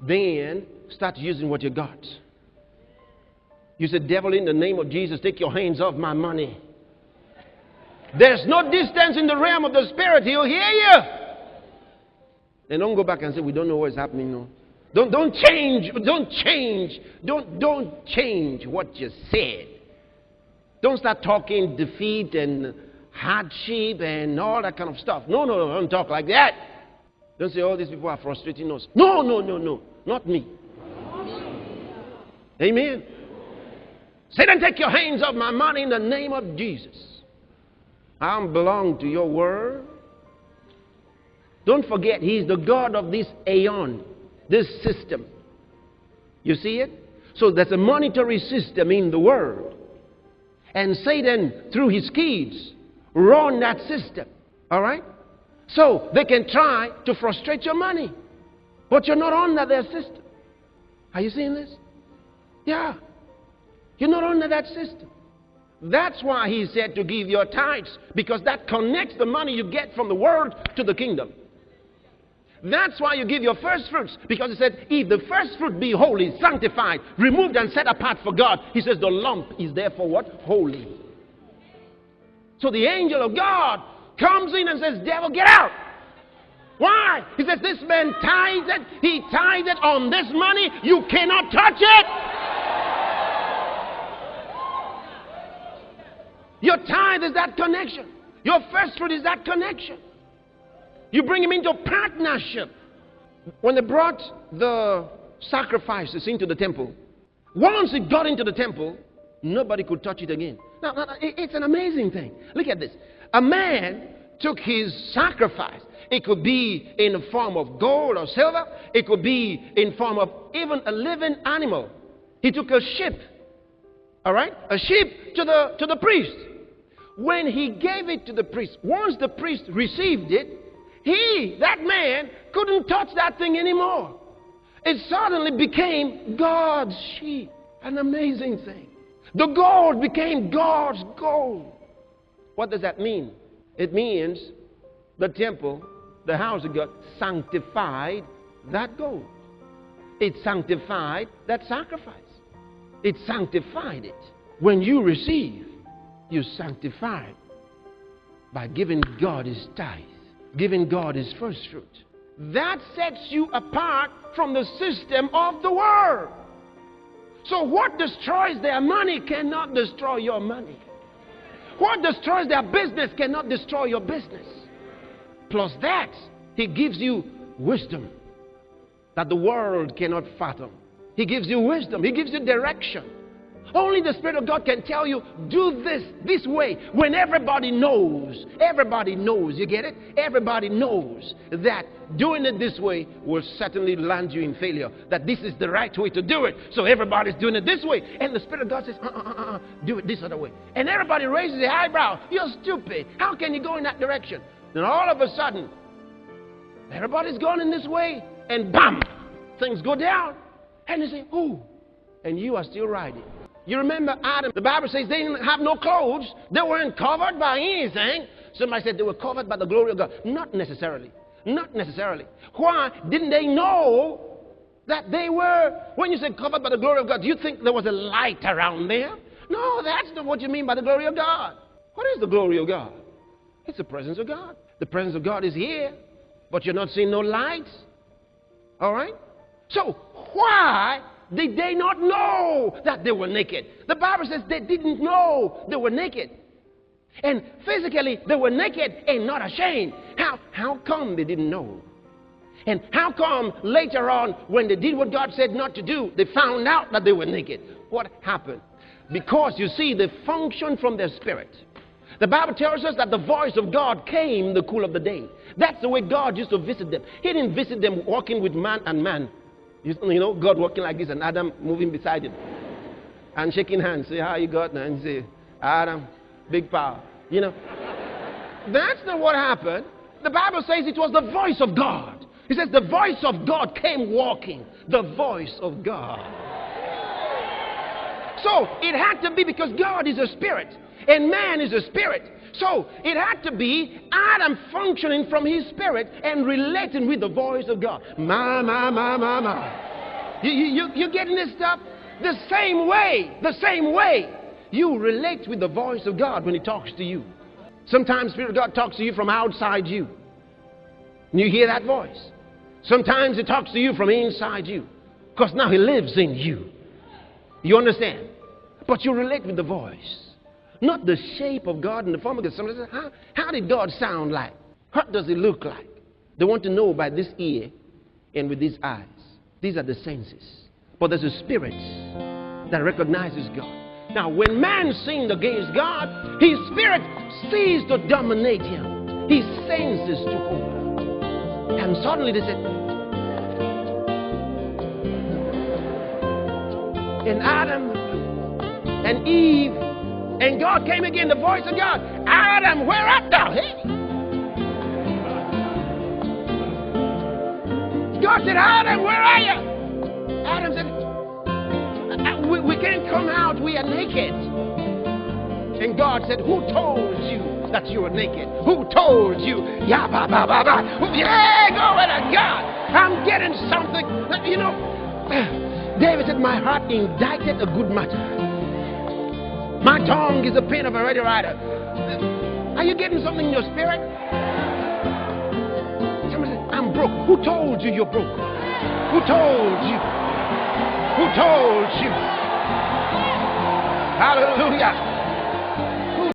then start using what you got. You said, devil, in the name of Jesus, take your hands off my money. There's no distance in the realm of the spirit. He'll hear you. And don't go back and say, we don't know what's happening now. Don't change what you said. Don't start talking defeat and hardship and all that kind of stuff. No, don't talk like that. Don't say, all these people are frustrating us. No, not me. Amen. Satan, take your hands off my money in the name of Jesus. I belong to your word. Don't forget, he's the God of this aeon, this system. You see it? So there's a monetary system in the world. And Satan, through his kids, run that system. All right? So they can try to frustrate your money. But you're not under their system. Are you seeing this? Yeah. You're not under that system. That's why he said to give your tithes, because that connects the money you get from the world to the kingdom. That's why you give your first fruits, because he said, if the first fruit be holy, sanctified, removed and set apart for God, he says the lump is therefore what? Holy. So the angel of God comes in and says, devil, get out. Why? He says, this man tithed, he tithed on this money, you cannot touch it. Your tithe is that connection. Your first fruit is that connection. You bring him into partnership. When they brought the sacrifices into the temple, once it got into the temple, nobody could touch it again. Now, it's an amazing thing. Look at this. A man took his sacrifice. It could be in the form of gold or silver. It could be in form of even a living animal. He took a sheep. All right? A sheep to the priest. When he gave it to the priest, once the priest received it, that man, couldn't touch that thing anymore. It suddenly became God's sheep. An amazing thing. The gold became God's gold. What does that mean? It means the temple, the house of God, sanctified that gold. It sanctified that sacrifice. It sanctified it. When you receive, you sanctify it by giving God his tithe, giving God his first fruit. That sets you apart from the system of the world. So what destroys their money cannot destroy your money. What destroys their business cannot destroy your business. Plus that, he gives you wisdom that the world cannot fathom. He gives you wisdom. He gives you direction. Only the Spirit of God can tell you, do this way, when everybody knows. Everybody knows. You get it? Everybody knows that doing it this way will certainly land you in failure. That this is the right way to do it. So everybody's doing it this way. And the Spirit of God says, do it this other way. And everybody raises their eyebrow. You're stupid. How can you go in that direction? Then all of a sudden, everybody's going in this way. And bam! Things go down. And they say, ooh. And you are still riding. You remember Adam, the Bible says they didn't have no clothes. They weren't covered by anything. Somebody said they were covered by the glory of God. Not necessarily. Not necessarily. Why? Didn't they know that they were, when you say covered by the glory of God, do you think there was a light around there? No, that's not what you mean by the glory of God. What is the glory of God? It's the presence of God. The presence of God is here, but you're not seeing no lights. All right? So, why did they not know that they were naked? The Bible says they didn't know they were naked. And physically, they were naked and not ashamed. How come they didn't know? And how come later on, when they did what God said not to do, they found out that they were naked? What happened? Because, you see, they functioned from their spirit. The Bible tells us that the voice of God came in the cool of the day. That's the way God used to visit them. He didn't visit them walking with man and man. You know, God walking like this and Adam moving beside him. And shaking hands. Say, how you got? And say, Adam, big power. You know. That's not what happened. The Bible says it was the voice of God. It says the voice of God came walking. The voice of God. So it had to be, because God is a spirit and man is a spirit. So it had to be Adam functioning from his spirit and relating with the voice of God. Ma. You getting this stuff? The same way you relate with the voice of God when He talks to you. Sometimes Spirit of God talks to you from outside you. And you hear that voice. Sometimes He talks to you from inside you. Because now He lives in you. You understand? But you relate with the voice. Not the shape of God and the form of God. Somebody says, how did God sound like? What does He look like? They want to know by this ear and with these eyes. These are the senses. But there's a spirit that recognizes God. Now, when man sinned against God, his spirit ceased to dominate him. His senses took over. And suddenly they said, and Adam and Eve, and God came again, the voice of God, Adam, where art thou? Hey? God said, Adam, where are you? Adam said, we can't come out, we are naked. And God said, who told you that you were naked? Who told you? Yeah, glory to God. I'm getting something. You know, David said, my heart indicted a good matter. My tongue is the pen of a ready writer. Are you getting something in your spirit? Somebody said, I'm broke. Who told you you're broke? Who told you? Who told you? Hallelujah.